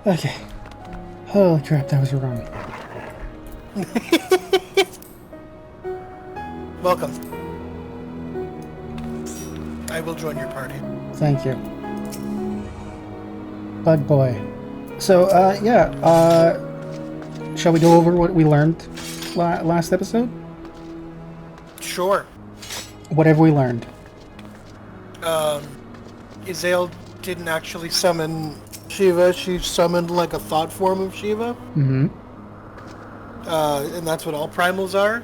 Okay. Holy crap, that was wrong. Welcome. I will join your party. Thank you. Bug boy. So, shall we go over what we learned last episode? Sure. What have we learned? Izael didn't actually summon Shiva. She summoned like a thought form of Shiva. Mm-hmm. And that's what all primals are.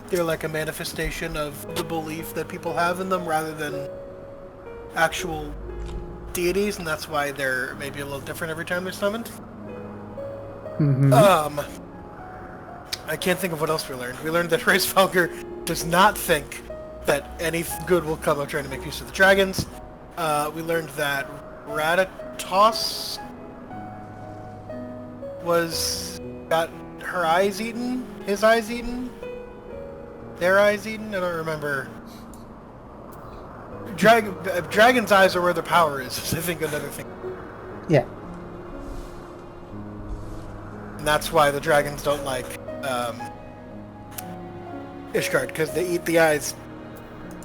They're like a manifestation of the belief that people have in them rather than actual deities, and that's why they're maybe a little different every time they're summoned. Mm-hmm. I can't think of what else we learned. We learned that Hraesvelgr does not think that any good will come of trying to make use of the dragons. We learned that Rathatos got her eyes eaten, his eyes eaten, their eyes eaten. I don't remember. Dragon's eyes are where the power is. I think another thing. Yeah. And that's why the dragons don't like Ishgard, because they eat the eyes.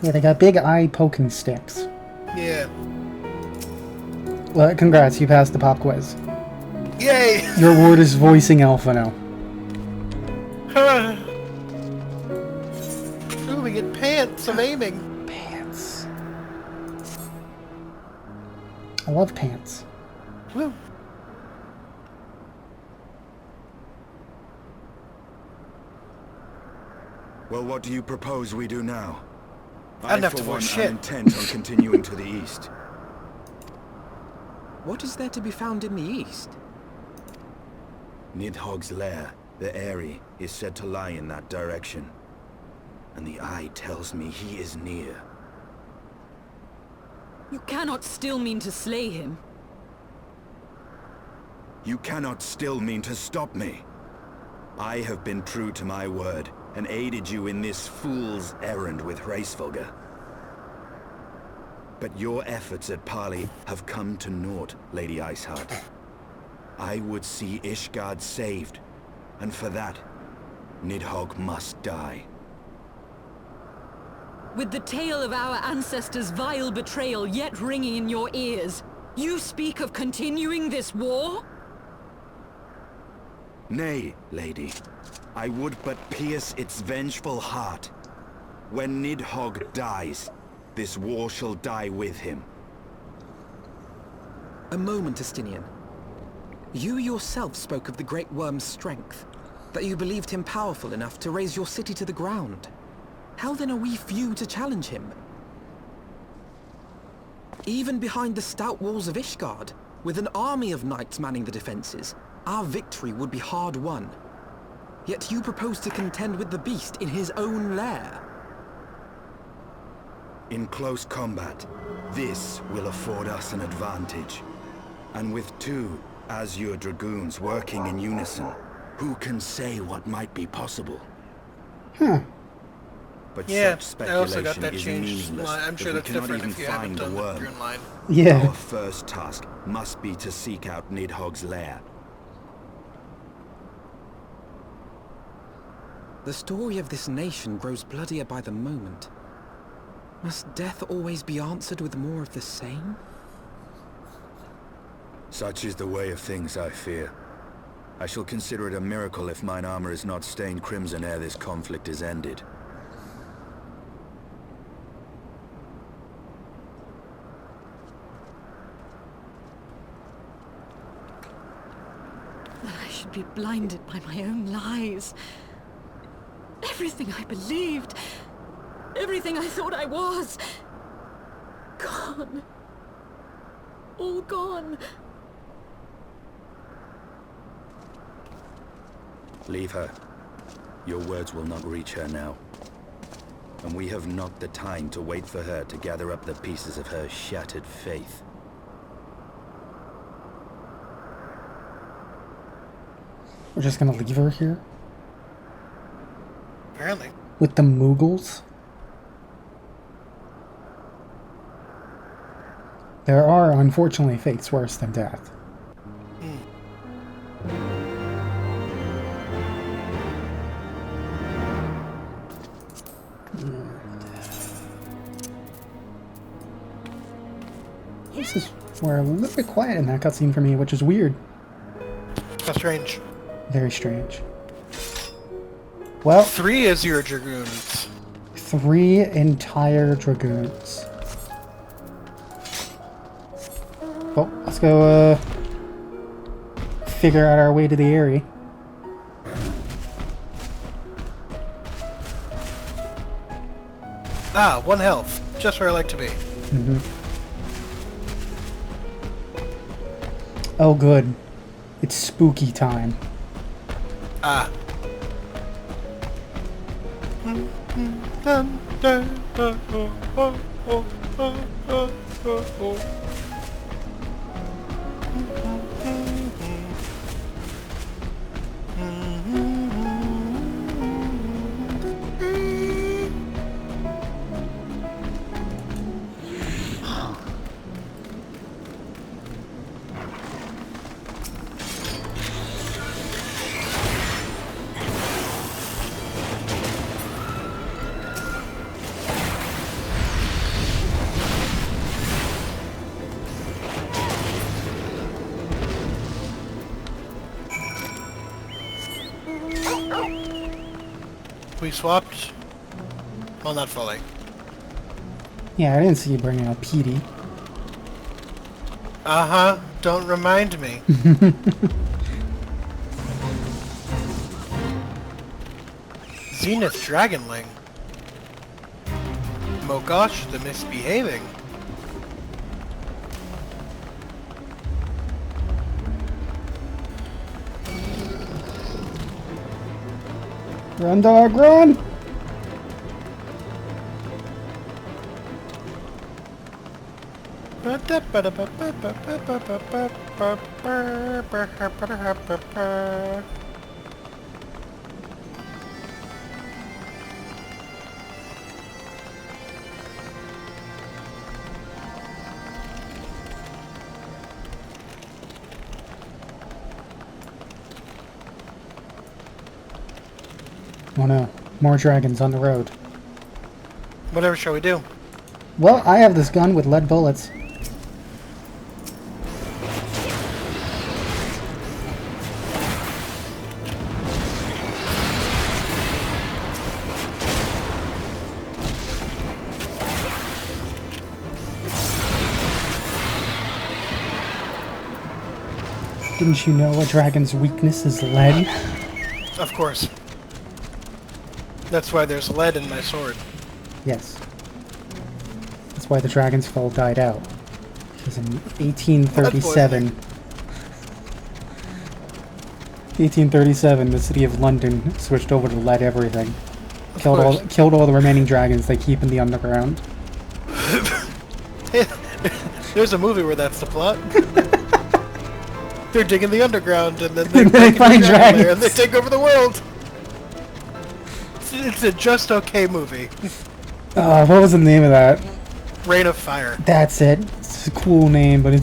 Yeah, they got big eye poking sticks. Yeah. Well, congrats, you passed the pop quiz. Yay! Your word is voicing Alpha now. Ooh, we get pants. I'm aiming. Pants. I love pants. Woo. Well, what do you propose we do now? I don't have to for one, vote shit. am intent on continuing to the east. What is there to be found in the east? Nidhogg's lair, the Eyrie, is said to lie in that direction. And the eye tells me he is near. You cannot still mean to slay him. You cannot still mean to stop me. I have been true to my word, and aided you in this fool's errand with Hraesvelgr. But your efforts at parley have come to naught, Lady Iceheart. I would see Ishgard saved, and for that, Nidhogg must die. With the tale of our ancestors' vile betrayal yet ringing in your ears, you speak of continuing this war? Nay, lady. I would but pierce its vengeful heart. When Nidhogg dies, this war shall die with him. A moment, Estinian. You yourself spoke of the Great Worm's strength, that you believed him powerful enough to raise your city to the ground. How then are we few to challenge him? Even behind the stout walls of Ishgard, with an army of knights manning the defenses, our victory would be hard won. Yet you propose to contend with the beast in his own lair. In close combat, this will afford us an advantage. And with two Azure Dragoons working in unison, who can say what might be possible? But Yeah, such I also got speculation that is changed meaningless line. I'm if sure we that's cannot different even if you haven't find the done the worm. Rune line. Yeah. Our first task must be to seek out Nidhogg's lair. The story of this nation grows bloodier by the moment. Must death always be answered with more of the same? Such is the way of things, I fear. I shall consider it a miracle if mine armor is not stained crimson ere this conflict is ended. That I should be blinded by my own lies. Everything I believed, everything I thought I was, gone. All gone. Leave her. Your words will not reach her now. And we have not the time to wait for her to gather up the pieces of her shattered faith. We're just gonna leave her here? Apparently. With the Moogles? There are, unfortunately, fates worse than death. This is where a little bit quiet in that cutscene for me, which is weird. How strange. Very strange. Well, 3 is your dragoons. 3 entire dragoons. Well, let's go figure out our way to the area. Ah, 1 health. Just where I like to be. Mm-hmm. Oh, good. It's spooky time. Ah. We swapped? Well, not fully. Yeah, I didn't see you bringing up Petey. Uh-huh. Don't remind me. Zenith Dragonling. Mogosh the Misbehaving. Run, dog, run! Oh no, more dragons on the road. Whatever shall we do? Well, I have this gun with lead bullets. Didn't you know a dragon's weakness is lead? Of course. That's why there's lead in my sword. Yes. That's why the Dragon's Fall died out. Because in 1837... 1837, the city of London switched over to lead everything. Killed all the remaining dragons they keep in the underground. There's a movie where that's the plot. They're digging the underground and then they find dragons and they take over the world. It's a just okay movie. What was the name of that? Reign of Fire. That's it. It's a cool name, but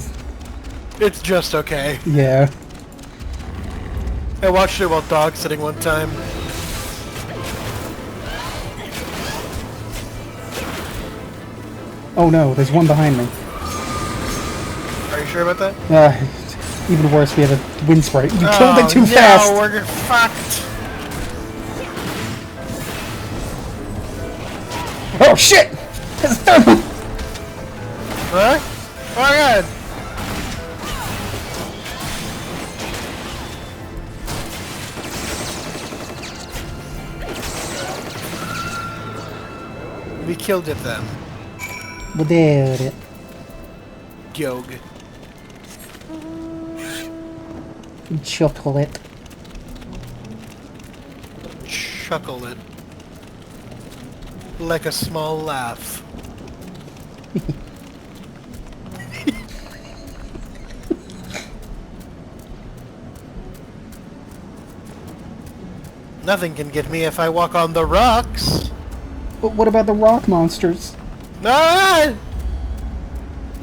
It's just okay. yeah. I watched it while dog sitting one time. Oh no, there's one behind me. Are you sure about that? Even worse, we have a wind sprite. You killed it too fast! We're fucked! Oh shit! There's a third one! What? Oh my god! We killed it then. We did it. Gyog. Chocolate. Chuckle it. Like a small laugh. Nothing can get me if I walk on the rocks. But what about the rock monsters? No!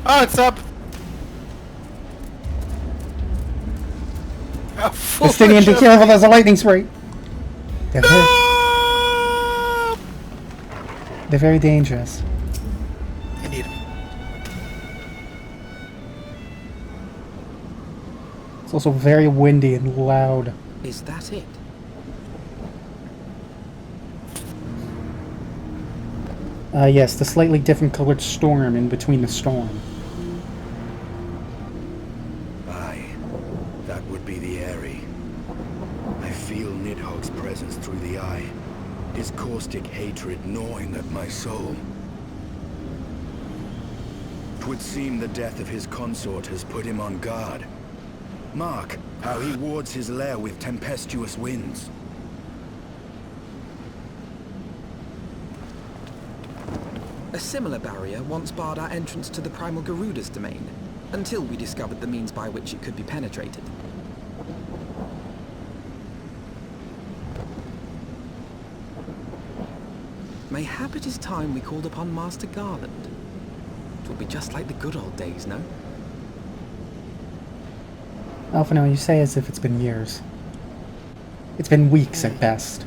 Oh, it's up. How Justinian, be foolish of careful, me. there's a lightning sprite. They're, No! they're very dangerous. I need him. It's also very windy and loud. Is that it? Yes, the slightly different colored storm in between the storm. Aye, that would be the Airy. I feel Nidhogg's presence through the eye, his caustic hatred gnawing at my soul. 'Twould seem the death of his consort has put him on guard. Mark how he wards his lair with tempestuous winds. A similar barrier once barred our entrance to the Primal Garuda's domain, until we discovered the means by which it could be penetrated. Mayhap it is time we called upon Master Garland. It will be just like the good old days, no? Alphino, you say as if it's been years. It's been weeks at best.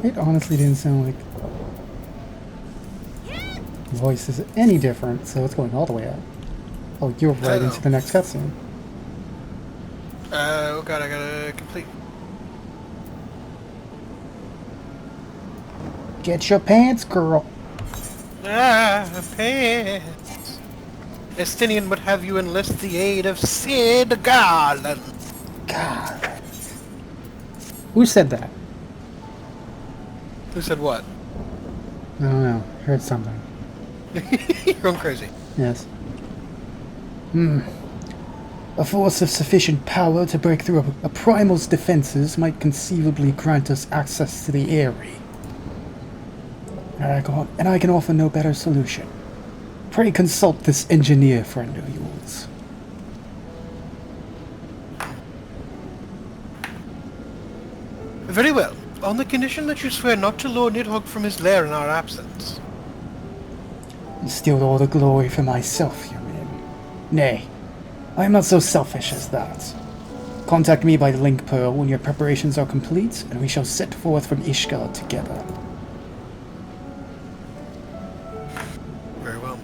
It honestly didn't sound like the voice is any different, so it's going all the way up. Oh, you're right into the next cutscene. Oh god, I gotta complete. Get your pants, girl. Pants. Estinian would have you enlist the aid of Sid Garland. God. Who said that? Who said what? I don't know. Heard something. You're going crazy. Yes. A force of sufficient power to break through a primal's defenses might conceivably grant us access to the Eyrie. And I can offer no better solution. Pray consult this engineer friend of yours. Very well. On the condition that you swear not to lure Nidhogg from his lair in our absence. And steal all the glory for myself, you mean? Nay, I am not so selfish as that. Contact me by the link pearl when your preparations are complete, and we shall set forth from Ishgard together. Very well.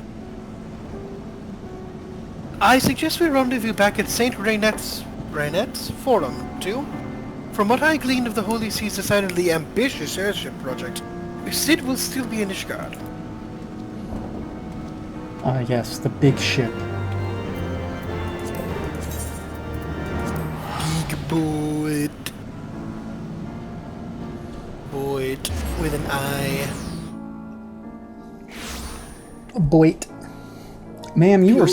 I suggest we rendezvous back at St. Raynette's Forum, too. From what I gleaned of the Holy Sea's decidedly ambitious airship project, Sid will still be in Ishgard. Ah, yes, the big ship. Geek Boyd. Boyd with an I. Boit. Ma'am, you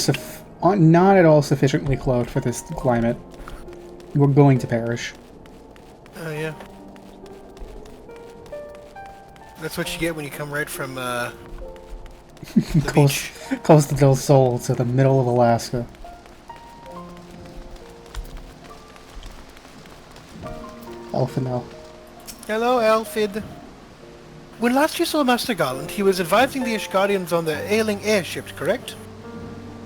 are not at all sufficiently clothed for this climate. You are going to perish. Oh, yeah. That's what you get when you come right from, the beach. Costa del Sol to the middle of Alaska. Elfinel. Hello, Alfid. When last you saw Master Garland, he was advising the Ishgardians on the ailing airship, correct?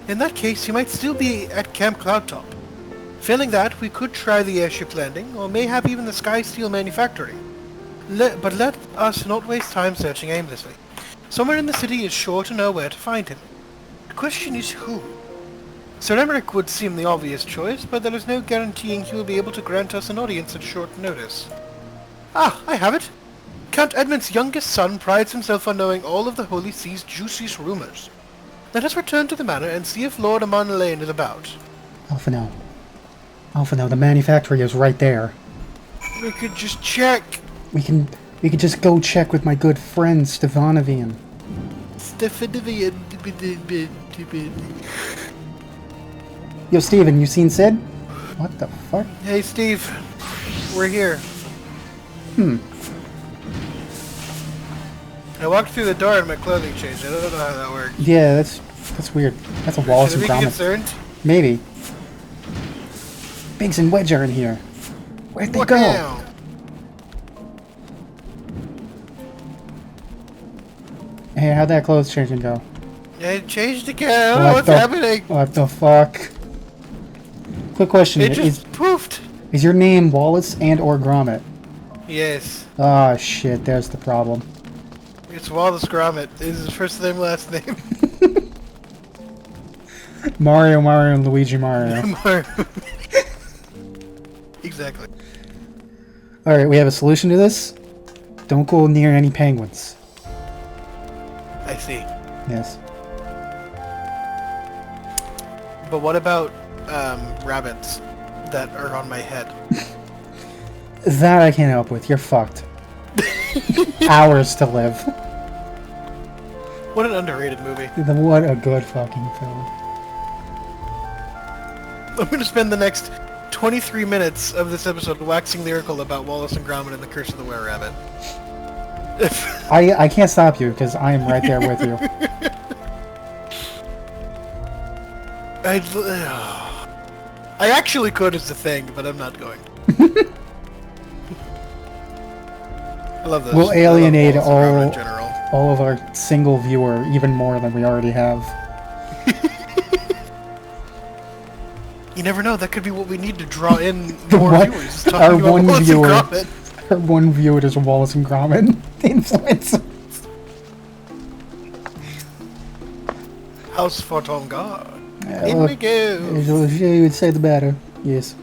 In that case, he might still be at Camp Cloudtop. Failing that, we could try the airship landing, or mayhap even the Sky Steel manufacturing. But let us not waste time searching aimlessly. Somewhere in the city is sure to know where to find him. The question is who? Sir Emmerich would seem the obvious choice, but there is no guaranteeing he will be able to grant us an audience at short notice. Ah, I have it! Count Edmund's youngest son prides himself on knowing all of the Holy Sea's juiciest rumors. Let us return to the manor and see if Lord Amanalaine is about. Alphino. Alphino, the manufactory is right there. We could just check. We could just go check with my good friend Stefanovian. Yo, Steven, you seen Sid? What the fuck? Hey, Steve. We're here. I walked through the door and my clothing changed. I don't know how that works. Yeah, that's weird. That's a Wallace Should and we be Gromit. concerned? Maybe. Biggs and Wedge are in here. Where'd they What go? now? Hey, how'd that clothes changing go? It changed again. What's happening? What the fuck? Quick question. It just poofed. Is your name Wallace and or Gromit? Yes. Ah, shit, there's the problem. It's Wallace Gromit. Is his first name, last name? Mario, and Luigi Mario. Exactly. Alright, we have a solution to this. Don't go near any penguins. I see. Yes. But what about rabbits that are on my head? That I can't help with. You're fucked. Hours to live. What an underrated movie. What a good fucking film. I'm going to spend the next 23 minutes of this episode waxing lyrical about Wallace and Gromit and the Curse of the Were-Rabbit. I can't stop you because I am right there with you. I actually could is the thing, but I'm not going. I love this. We'll alienate I love Wallace and Gromit in general. all of our single viewer even more than we already have. You never know, that could be what we need to draw in The more one- viewers. is talking our about one Wallace and viewer. Gromit. Our one viewer is Wallace and Gromit. The influencer. House for Tom God. In we go. You would say the better. Yes.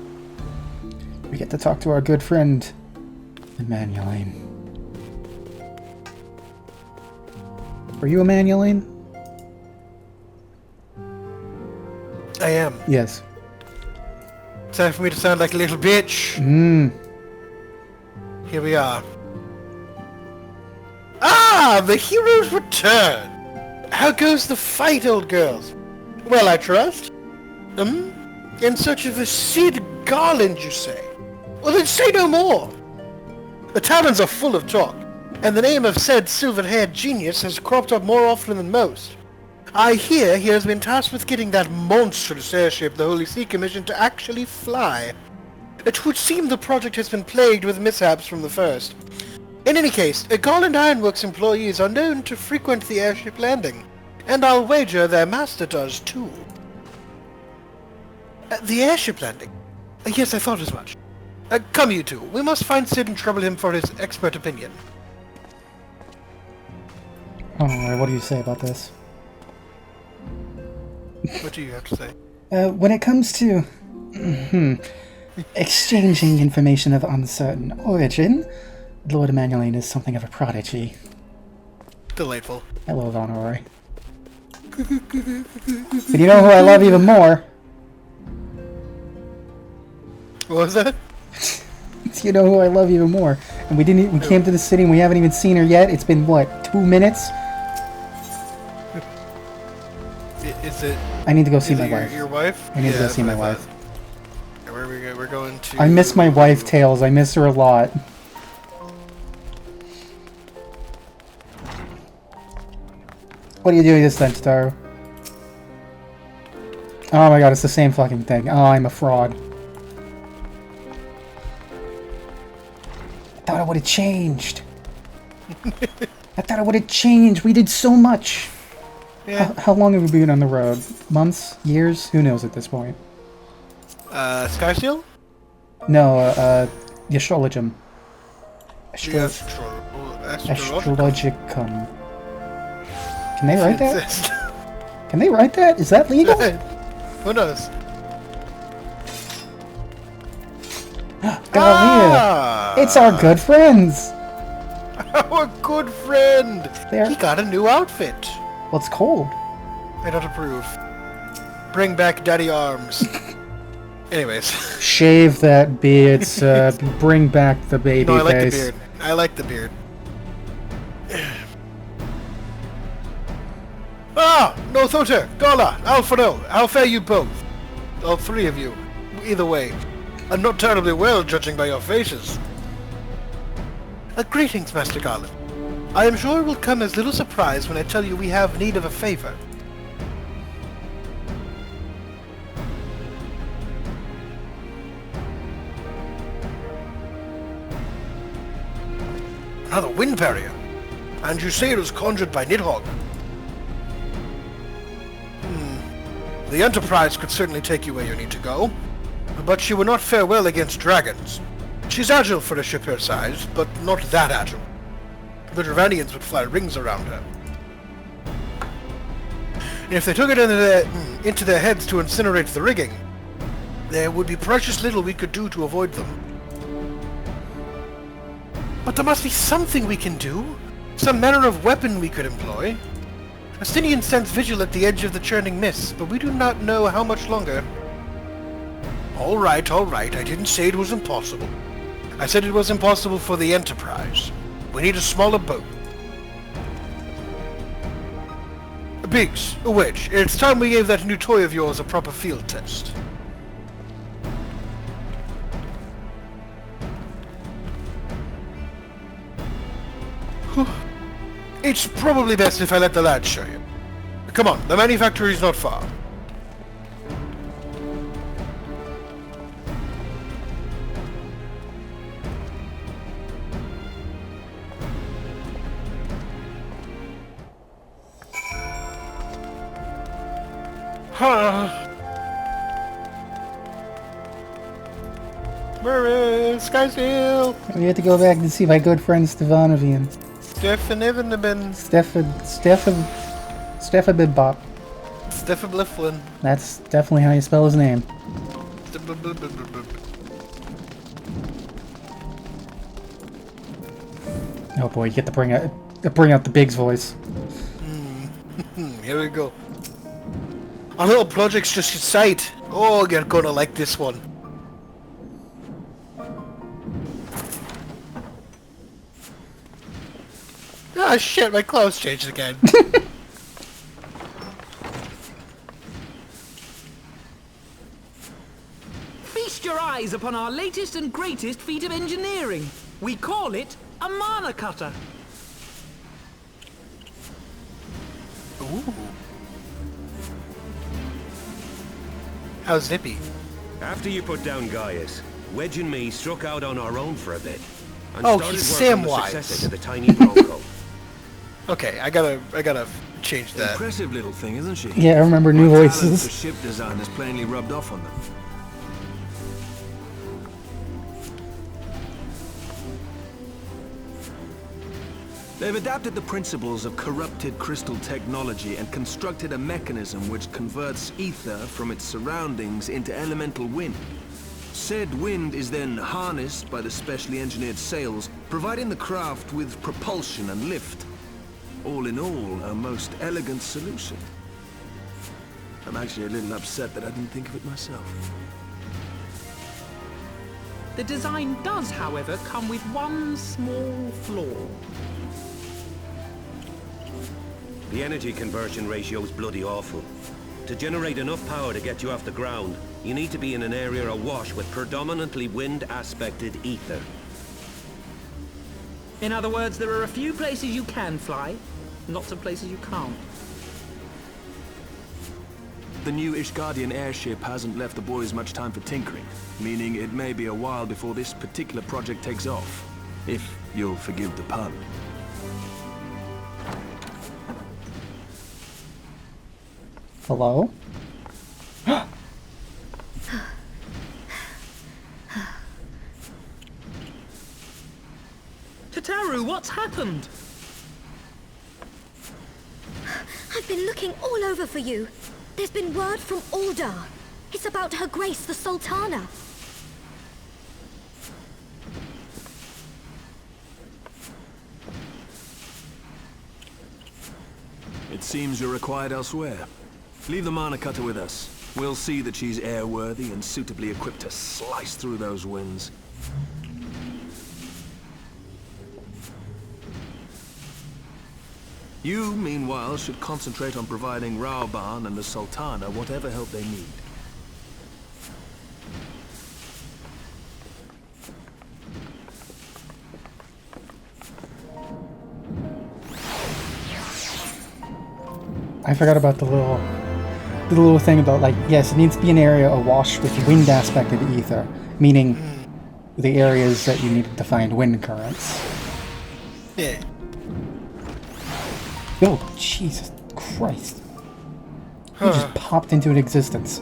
We get to talk to our good friend, Emmanueline. Are you Emmanueline? I am. Yes. Time for me to sound like a little bitch. Here we are. Ah, the heroes return. How goes the fight, old girls? Well, I trust. In search of a Sid Garland, you say? Well, then say no more. The taverns are full of talk, and the name of said silver-haired genius has cropped up more often than most. I hear he has been tasked with getting that monstrous airship the Holy See commissioned to actually fly. It would seem the project has been plagued with mishaps from the first. In any case, Garland Ironworks employees are known to frequent the airship landing, and I'll wager their master does too. The airship landing? Yes, I thought as much. Come you two, we must find Sid and trouble him for his expert opinion. Alright, what do you say about this? What do you have to say? When it comes to exchanging information of uncertain origin, Lord Emmanueline is something of a prodigy. Delightful. Hello, Honorary. But you know who I love even more? What was that? You know who I love even more? And we came to the city and we haven't even seen her yet. It's been what, 2 minutes? Is it? I need to go see Is my it wife. your wife? I need to go that's see what my I wife. thought. Where are we go? We're going to... I miss my wife, Tails. I miss her a lot. What are you doing this time, Taro? Oh my god, it's the same fucking thing. Oh, I'm a fraud. I thought it would have changed. I thought it would have changed. We did so much. Yeah. How long have we been on the road? Months? Years? Who knows at this point? Skyseal? No, Astrologum. Astrologicum. Astrologicum. Can they write that? Can they write that? Is that legal? Who knows? Gallia! It's our good friends! Our good friend! There. He got a new outfit. Well, it's cold. I don't approve. Bring back daddy arms. Anyways. Shave that beard, bring back the baby No, I like the face. beard. I like the beard. Ah! No Thoter! Gala! Alfredo! How fare you both? All three of you. Either way. I'm not terribly well, judging by your faces. Greetings, Master Garland. I am sure it will come as little surprise when I tell you we have need of a favor. Another wind barrier. And you say it was conjured by Nidhogg. The Enterprise could certainly take you where you need to go, but she would not fare well against dragons. She's agile for a ship her size, but not that agile. The Dravanians would fly rings around her. And if they took it into their heads to incinerate the rigging, there would be precious little we could do to avoid them. But there must be something we can do. Some manner of weapon we could employ. Astinian sends vigil at the edge of the churning mist, but we do not know how much longer. All right, I didn't say it was impossible. I said it was impossible for the Enterprise. We need a smaller boat. Biggs, Wedge, it's time we gave that new toy of yours a proper field test. It's probably best if I let the lads show you. Come on, the manufactory's not far. Murray, Skysail! We have to go back and see my good friend Stefanovian. Stefan Evanabin. Stefabibop. Stefan Bliflin. That's definitely how you spell his name. Oh boy, you get to bring out the Biggs voice. Here we go. Our little project's just in sight. Oh, you're gonna like this one. Ah, shit, my clothes changed again. Feast your eyes upon our latest and greatest feat of engineering. We call it a mana cutter. Ooh. How's Zippy? After you put down Gaius, Wedge and me struck out on our own for a bit. And Oh, started he's work on the Samwise. successor to the tiny Bronco. Okay, I gotta change that. Impressive little thing, isn't she? Yeah, I remember new My talent for voices. ship design has plainly rubbed off on them. They've adapted the principles of corrupted crystal technology and constructed a mechanism which converts ether from its surroundings into elemental wind. Said wind is then harnessed by the specially engineered sails, providing the craft with propulsion and lift. All in all, a most elegant solution. I'm actually a little upset that I didn't think of it myself. The design does, however, come with one small flaw. The energy conversion ratio is bloody awful. To generate enough power to get you off the ground, you need to be in an area awash with predominantly wind-aspected ether. In other words, there are a few places you can fly, lots of places you can't. The new Ishgardian airship hasn't left the boys much time for tinkering, meaning it may be a while before this particular project takes off. If you'll forgive the pun. Hello? Tataru, what's happened? I've been looking all over for you. There's been word from Aldar. It's about Her Grace, the Sultana. It seems you're required elsewhere. Leave the mana cutter with us. We'll see that she's airworthy and suitably equipped to slice through those winds. You, meanwhile, should concentrate on providing Rauban and the Sultana whatever help they need. I forgot about the little thing about, like, yes, it needs to be an area awash with wind aspected ether, meaning the areas that you need to find wind currents. Yeah. Oh, Jesus Christ. You just popped into existence.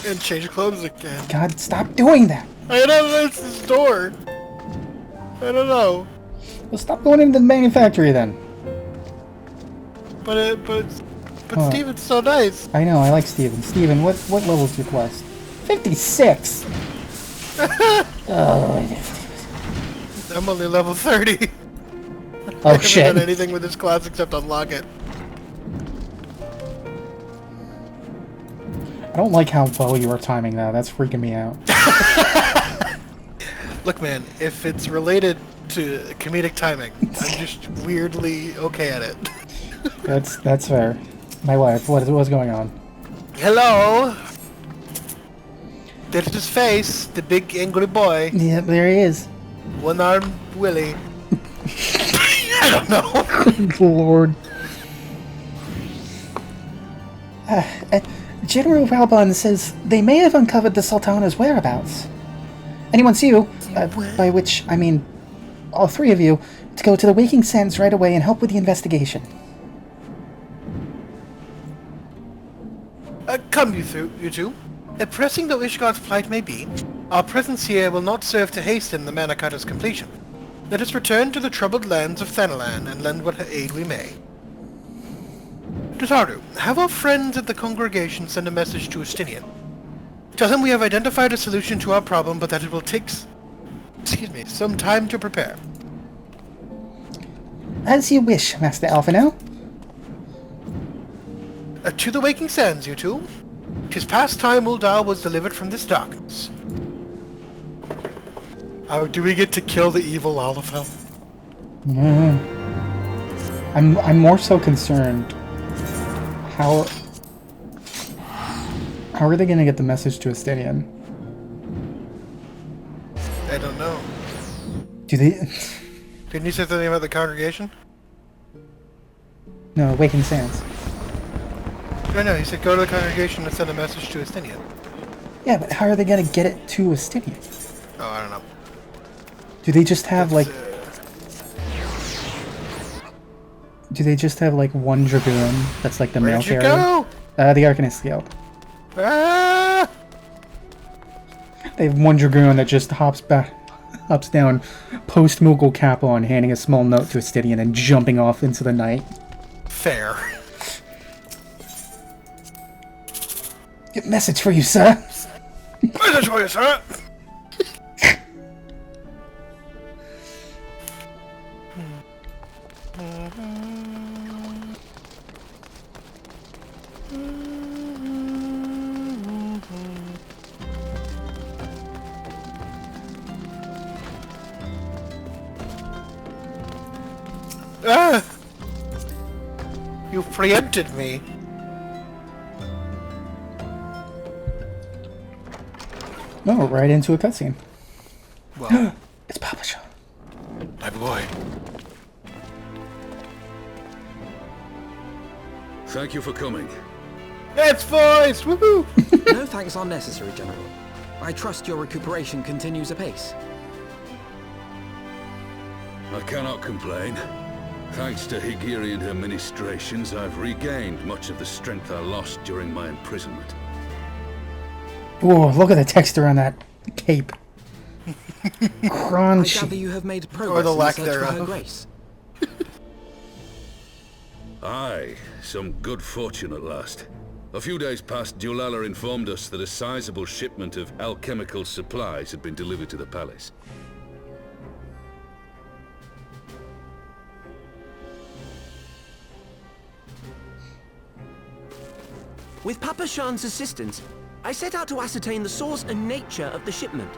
And change clothes again. God, stop doing that. I know that's his door. I don't know. Well, stop going into the main factory then. But Huh. Steven's so nice. I know, I like Steven. Steven, what level's your quest? 56! I'm only level 30. Oh I haven't shit. done anything with this class except unlock it. I don't like how well you are timing that. That's freaking me out. Look, man, if it's related to comedic timing, I'm just weirdly okay at it. That's fair. My wife, what's going on? Hello! There's his face, the big angry boy. Yeah, there he is. One-armed Willie. I don't know. Good lord. General Valbon says they may have uncovered the Sultana's whereabouts. And he wants you, by which I mean all three of you, to go to the Waking Sands right away and help with the investigation. Come, you two. Pressing though Ishgard's plight may be, our presence here will not serve to hasten the Mana Cutter's completion. Let us return to the troubled lands of Thanalan and lend what aid we may. Dotaru, have our friends at the congregation send a message to Estinian. Tell him we have identified a solution to our problem, but that it will take some time to prepare. As you wish, Master Alphino. To the Waking Sands, you two. 'Tis past time Uldar was delivered from this darkness. Do we get to kill the evil Olafel? I'm more so concerned. How are they gonna get the message to Estinian? I don't know. Do they? Didn't you say something about the congregation? No, Waking Sands. No, he said go to the congregation and send a message to Estinian. Yeah, but how are they gonna get it to Estinian? Oh, I don't know. Do they just have like? Do they just have like one dragoon that's like the mail Where'd you carrier? go? The Arcanist Guild. Ah! They have one dragoon that just hops down, post Moogle cap on, handing a small note to Estinian and jumping off into the night. Fair. Message for you, sir. Message for you, sir. Ah! You preempted me. No, right into a cutscene. Well, It's Papa Sean. my boy. Thank you for coming. It's voice! Woohoo! No thanks are necessary, General. I trust your recuperation continues apace. I cannot complain. Thanks to Higiri and her ministrations, I've regained much of the strength I lost during my imprisonment. Whoa, look at the texture on that cape. I gather Crunchy. you have made progress the in lack the search for thereof. Her Grace. Aye, some good fortune at last. A few days past, Dulala informed us that a sizable shipment of alchemical supplies had been delivered to the palace. With Papa Shan's assistance, I set out to ascertain the source and nature of the shipment.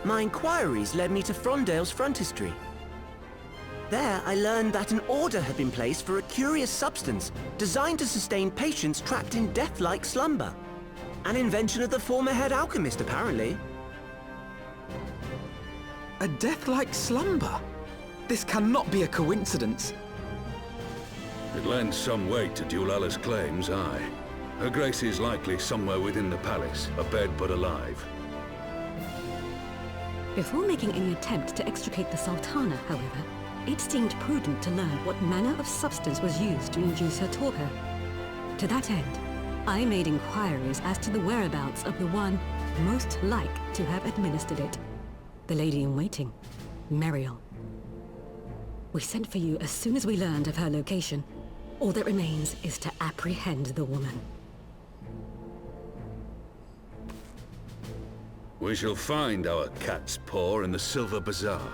My inquiries led me to Frondale's frontistery. There, I learned that an order had been placed for a curious substance designed to sustain patients trapped in death-like slumber. An invention of the former head alchemist, apparently. A death-like slumber? This cannot be a coincidence. It lends some weight to Dulala's claims, aye. Her Grace is likely somewhere within the palace, abed but alive. Before making any attempt to extricate the Sultana, however, it seemed prudent to learn what manner of substance was used to induce her torpor. To that end, I made inquiries as to the whereabouts of the one most like to have administered it. The lady in waiting, Muriel. We sent for you as soon as we learned of her location. All that remains is to apprehend the woman. We shall find our cat's paw in the Silver Bazaar.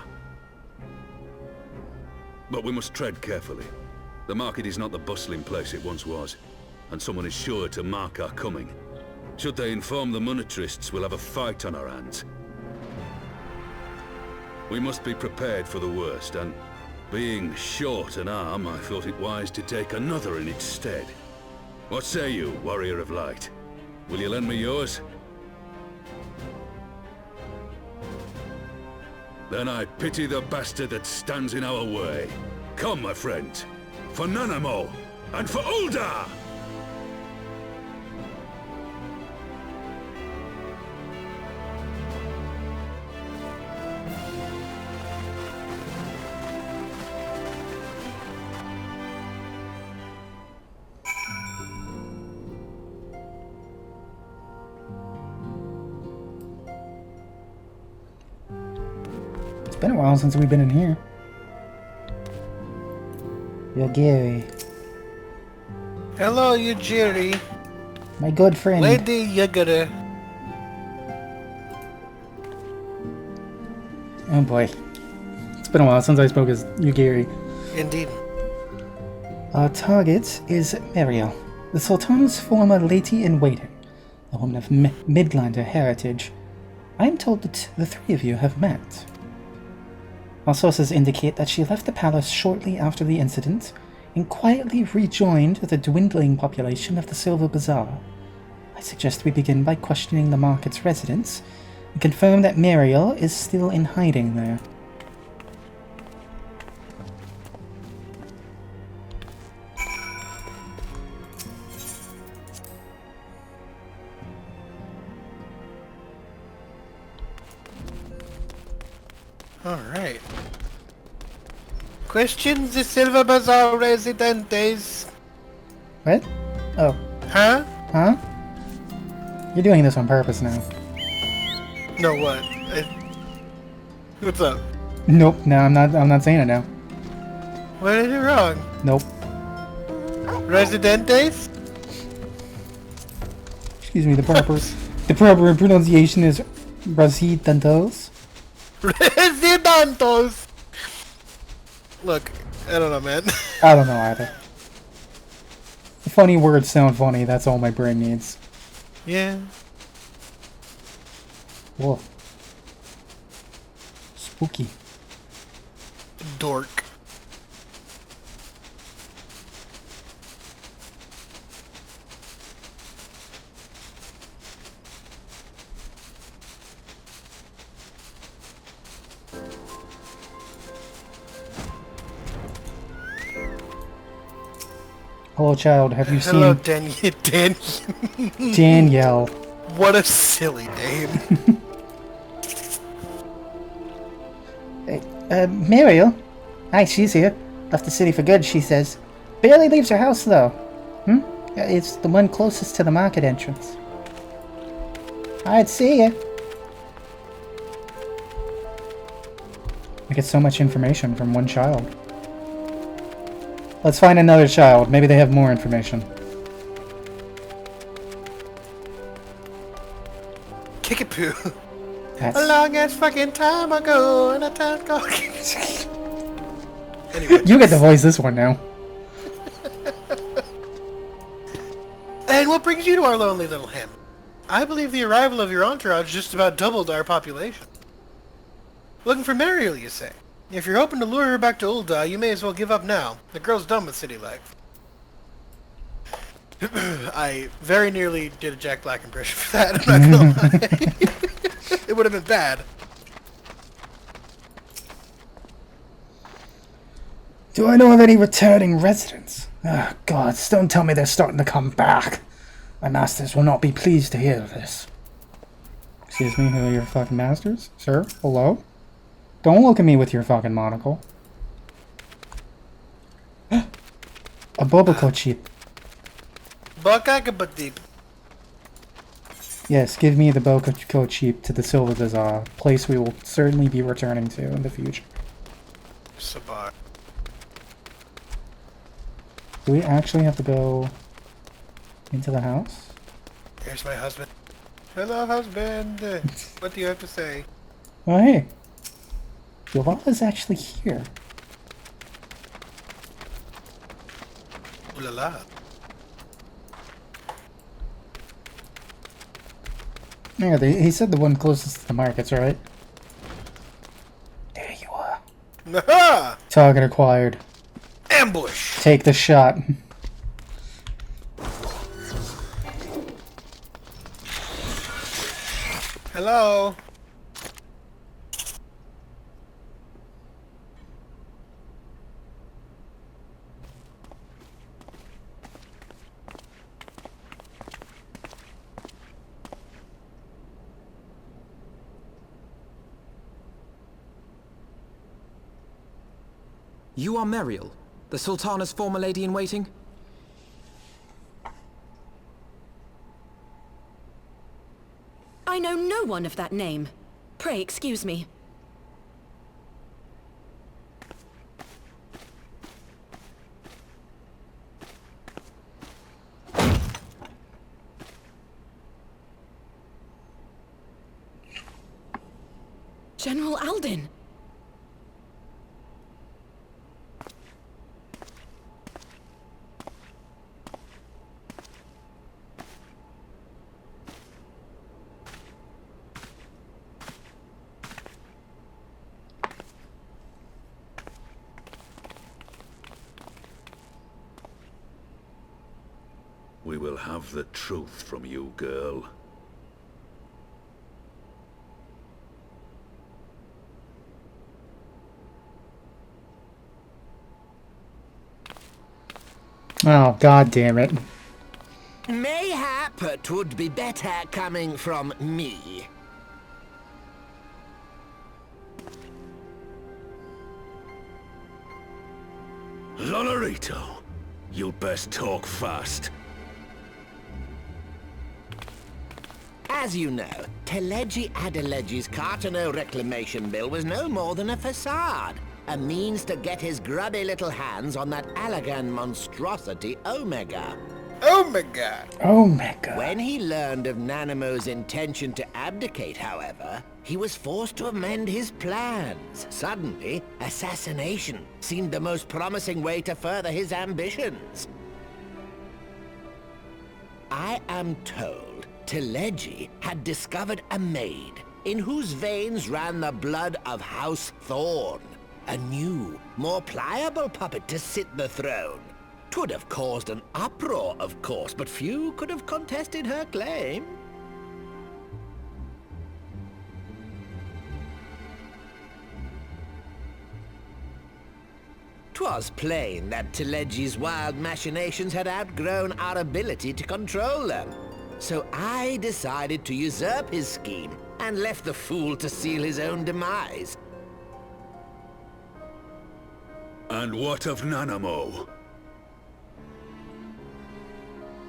But we must tread carefully. The market is not the bustling place it once was, and someone is sure to mark our coming. Should they inform the monetarists, we'll have a fight on our hands. We must be prepared for the worst, and being short an arm, I thought it wise to take another in its stead. What say you, Warrior of Light? Will you lend me yours? Then I pity the bastard that stands in our way. Come, my friends, for Nanamo, and for Ul'dah! It's been a while since we've been in here. Yo, Gary. Hello, you Jerry. My good friend. Lady Yagara. Oh boy. It's been a while since I spoke as Yugiri. Indeed. Our target is Muriel, the Sultan's former lady-in-waiting, a woman of Midlander heritage. I am told that the three of you have met. Our sources indicate that she left the palace shortly after the incident and quietly rejoined the dwindling population of the Silver Bazaar. I suggest we begin by questioning the market's residents and confirm that Muriel is still in hiding there. Alright. Question the Silver Bazaar residentes. What? Oh. Huh? Huh? You're doing this on purpose now. No, what? What's up? Nope, no, I'm not saying it now. What did I do wrong? Nope. Residentes? Excuse me, the proper pronunciation is Residentes. Residentes! Look, I don't know, man. I don't know either. Funny words sound funny, that's all my brain needs. Yeah. Whoa. Spooky. Dork. Hello, child. Have you Hello, seen Danielle? What a silly name. Muriel? Hi, she's here. Left the city for good, she says. Barely leaves her house, though. It's the one closest to the market entrance. I'd see ya. I get so much information from one child. Let's find another child. Maybe they have more information. Kickapoo. That's... A long ass fucking time ago in a town called... Anyway. You get to voice this one now. And what brings you to our lonely little hamlet? I believe the arrival of your entourage just about doubled our population. Looking for Muriel, you say? If you're hoping to lure her back to Ul'dah, you may as well give up now. The girl's done with city life. I very nearly did a Jack Black impression for that, I'm not gonna lie. It would have been bad. Do I know of any returning residents? Ah, gods, don't tell me they're starting to come back. My masters will not be pleased to hear this. Excuse me, who are your fucking masters? Sir? Hello? Don't look at me with your fucking monocle. A Boboco chip. Bakakabadip. Yes, give me the Boko Cheap to the Silver Bazaar, place we will certainly be returning to in the future. Sabar. Do we actually have to go into the house? Here's my husband. Hello, husband. What do you have to say? Oh, hey. Yolala's actually here. Ooh la la. Yeah, he said the one closest to the markets, right? There you are. Aha! Target acquired. Ambush! Take the shot. Hello? You are Meriel, the Sultana's former lady-in-waiting? I know no one of that name. Pray excuse me. General Alden! We will have the truth from you, girl. Oh, god damn it. Mayhap it would be better coming from me. Lonorito, you'd best talk fast. As you know, Teleji Adeleji's Cartano reclamation bill was no more than a facade. A means to get his grubby little hands on that Allagan monstrosity Omega. Omega! Omega. When he learned of Nanamo's intention to abdicate, however, he was forced to amend his plans. Suddenly, assassination seemed the most promising way to further his ambitions. I am told Teleji had discovered a maid in whose veins ran the blood of House Thorn. A new, more pliable puppet to sit the throne. 'Twould have caused an uproar, of course, but few could have contested her claim. 'Twas plain that Teleji's wild machinations had outgrown our ability to control them. So I decided to usurp his scheme and left the fool to seal his own demise. And what of Nanamo?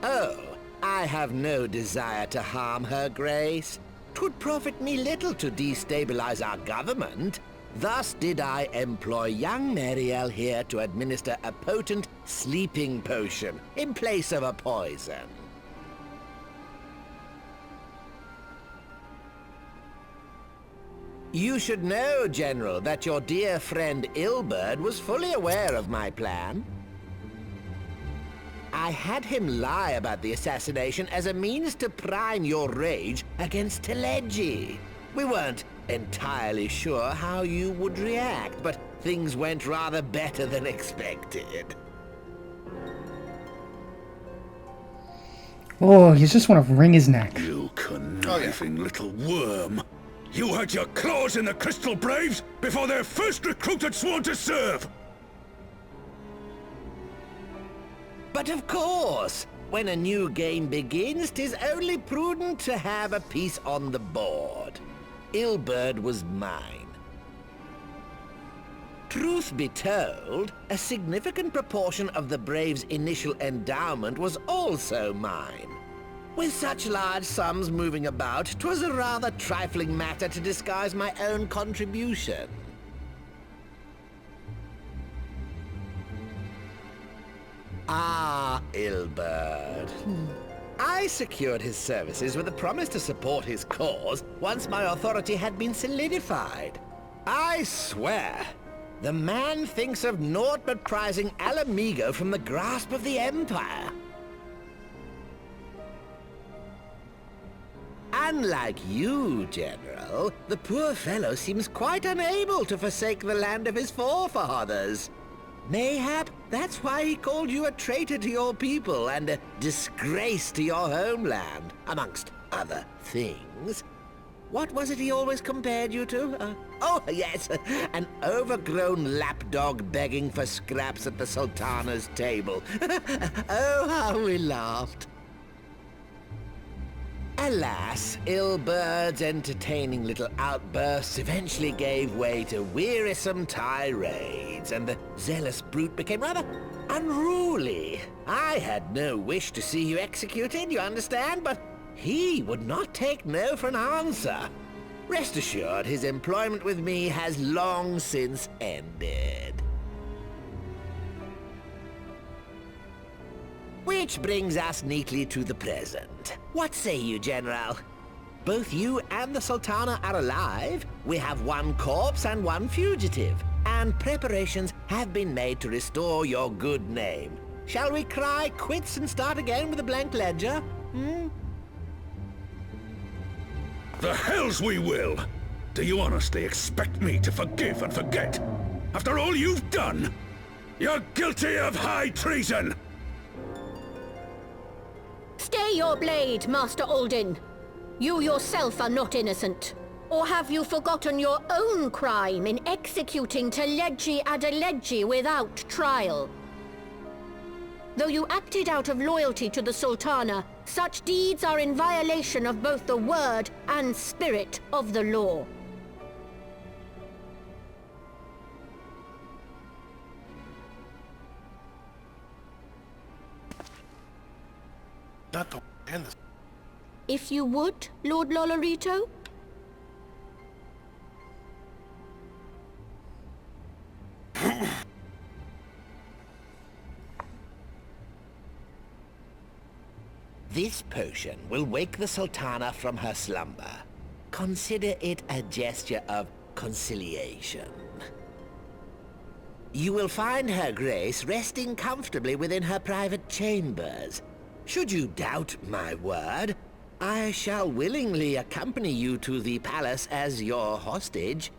Oh, I have no desire to harm her grace. 'Twould profit me little to destabilize our government. Thus did I employ young Meriel here to administer a potent sleeping potion in place of a poison. You should know, General, that your dear friend Ilberd was fully aware of my plan. I had him lie about the assassination as a means to prime your rage against Teleji. We weren't entirely sure how you would react, but things went rather better than expected. Oh, you just want to wring his neck. You conniving little worm. You had your claws in the Crystal Braves before their first recruit had sworn to serve! But of course, when a new game begins, 'tis only prudent to have a piece on the board. Ilberd was mine. Truth be told, a significant proportion of the Braves' initial endowment was also mine. With such large sums moving about, 'twas a rather trifling matter to disguise my own contribution. Ah, Ilberd. I secured his services with a promise to support his cause once my authority had been solidified. I swear, the man thinks of naught but prizing Alamigo from the grasp of the Empire. Unlike you, General, the poor fellow seems quite unable to forsake the land of his forefathers. Mayhap that's why he called you a traitor to your people and a disgrace to your homeland, amongst other things. What was it he always compared you to? Oh, yes, an overgrown lapdog begging for scraps at the Sultana's table. Oh, how we laughed. Alas, Ilberd's entertaining little outbursts eventually gave way to wearisome tirades, and the zealous brute became rather unruly. I had no wish to see you executed, you understand, but he would not take no for an answer. Rest assured, his employment with me has long since ended. Which brings us neatly to the present. What say you, General? Both you and the Sultana are alive. We have one corpse and one fugitive, and preparations have been made to restore your good name. Shall we cry quits and start again with a blank ledger? The hells we will! Do you honestly expect me to forgive and forget? After all you've done? You're guilty of high treason! Stay your blade, Master Alden. You yourself are not innocent. Or have you forgotten your own crime in executing Teledji Adeledji without trial? Though you acted out of loyalty to the Sultana, such deeds are in violation of both the word and spirit of the law. Not the and the... If you would, Lord Lolorito? This potion will wake the Sultana from her slumber. Consider it a gesture of conciliation. You will find Her Grace resting comfortably within her private chambers. Should you doubt my word, I shall willingly accompany you to the palace as your hostage.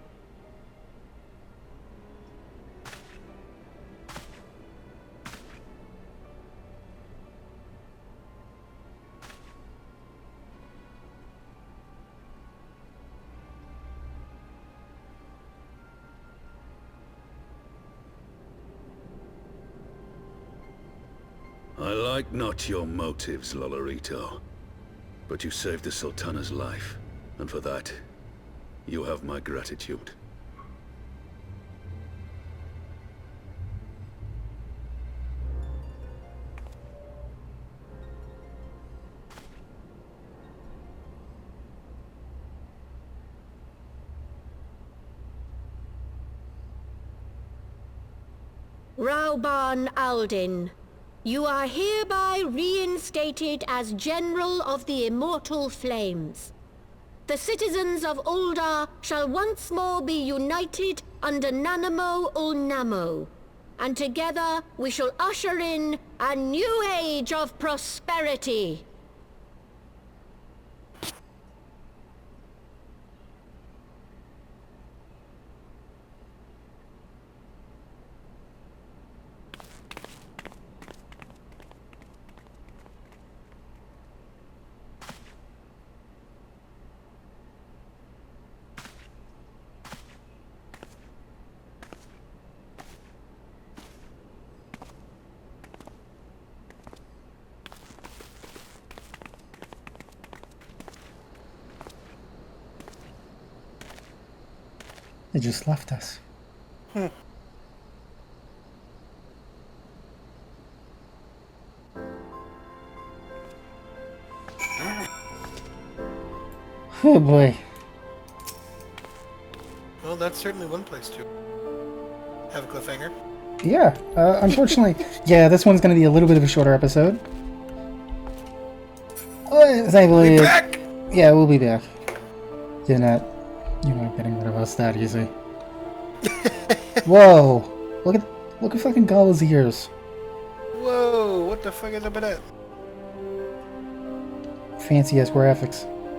I like not your motives, Lolorito. But you saved the Sultana's life, and for that, you have my gratitude. Rauban Aldin, you are hereby reinstated as General of the Immortal Flames. The citizens of Ul'dah shall once more be united under Nanamo Ul'Namo, and together we shall usher in a new age of prosperity. They just left us. Oh boy. Well, that's certainly one place to have a cliffhanger. Yeah, unfortunately, yeah, this one's going to be a little bit of a shorter episode. Thankfully, back! Yeah, we'll be back. You're not getting rid of us that easy. Whoa! Look at fucking Gala's ears. Whoa! What the fuck is up with that? Fancy ass graphics.